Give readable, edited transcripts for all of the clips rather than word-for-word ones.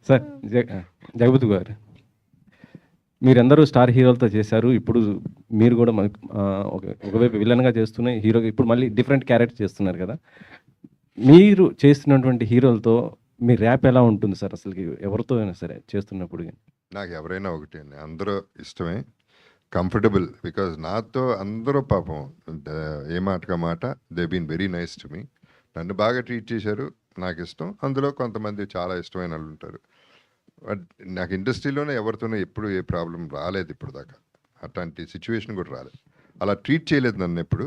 Sir Jagapathi గారు, మీరందరూ star హీరోలతో చేశారు. ఇప్పుడు మీరు కూడా మనకు ఒకవైపు విలన్గా చేస్తూనే హీరోగా ఇప్పుడు మళ్ళీ డిఫరెంట్ క్యారెక్టర్ చేస్తున్నారు కదా. మీరు చేస్తున్నటువంటి హీరోలతో మీ ర్యాప్ ఎలా ఉంటుంది సార్? అసలుకి ఎవరితో అయినా సరే చేస్తున్నప్పుడు? నాకు ఎవరైనా ఒకటే అండి, అందరూ ఇష్టమే, కంఫర్టబుల్. బికాజ్ నాతో అందరూ పాపం ఏ మాటగా మాట they been very nice to me. నన్ను బాగా ట్రీట్ చేశారు, నాకు ఇష్టం. అందులో కొంతమంది చాలా ఇష్టమైన వాళ్ళు ఉంటారు. బట్ నాకు ఇండస్ట్రీలోనే ఎవరితోనూ ఎప్పుడు ఏ ప్రాబ్లం రాలేదు ఇప్పుడు దాకా. అట్లాంటి సిచ్యువేషన్ కూడా రాలేదు. అలా ట్రీట్ చేయలేదు నన్ను ఎప్పుడు.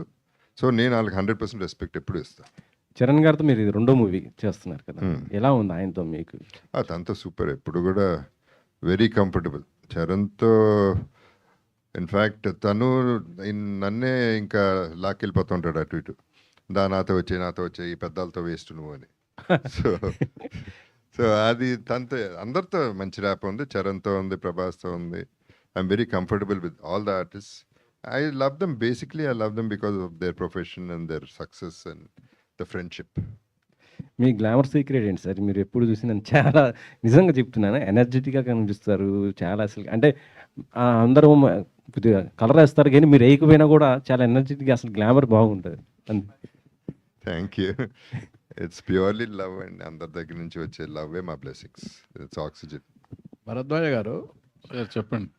సో నేను వాళ్ళకి 100% రెస్పెక్ట్ ఎప్పుడు ఇస్తాను. చరణ్ గారితో మీరు ఇది రెండో మూవీ చేస్తున్నారు కదా, ఎలా ఉంది ఆయనతో మీకు? అదంతా సూపర్, ఎప్పుడు కూడా వెరీ కంఫర్టబుల్ చరణ్తో. ఇన్ఫ్యాక్ట్ తను నన్నే ఇంకా లాక్కెళ్ళిపోతుంటాడు అటు ఇటు. నాతో వచ్చే ఈ పెద్దలతో వేస్ట్ నువ్వు అని. సో సో అది తనతో అందరితో మంచి ర్యాప్ ఉంది. చరణ్తో ఉంది, ప్రభాస్తో ఉంది. I'm very comfortable with all the artist. I love them, basically I love them because of their profession and their success and the friendship. Me glamour secret ఏంటి సార్? మీరు ఎప్పుడు చూసినా చాలా నిజంగా చెప్తున్నాను, ఎనర్జెటిక్గా కనిపిస్తారు చాలా. అసలు అంటే అందరూ కొద్దిగా కలర్ వేస్తారు కానీ మీరు వేయకపోయినా కూడా చాలా ఎనర్జెటిక్గా, అసలు గ్లామర్ బాగుంటుంది. Thank you. It's purely love and అందరి దగ్గర నుంచి వచ్చే లవ్వే మా బ్లెస్సింగ్స్. It's oxygen. భరద్వాజ గారు చెప్పండి.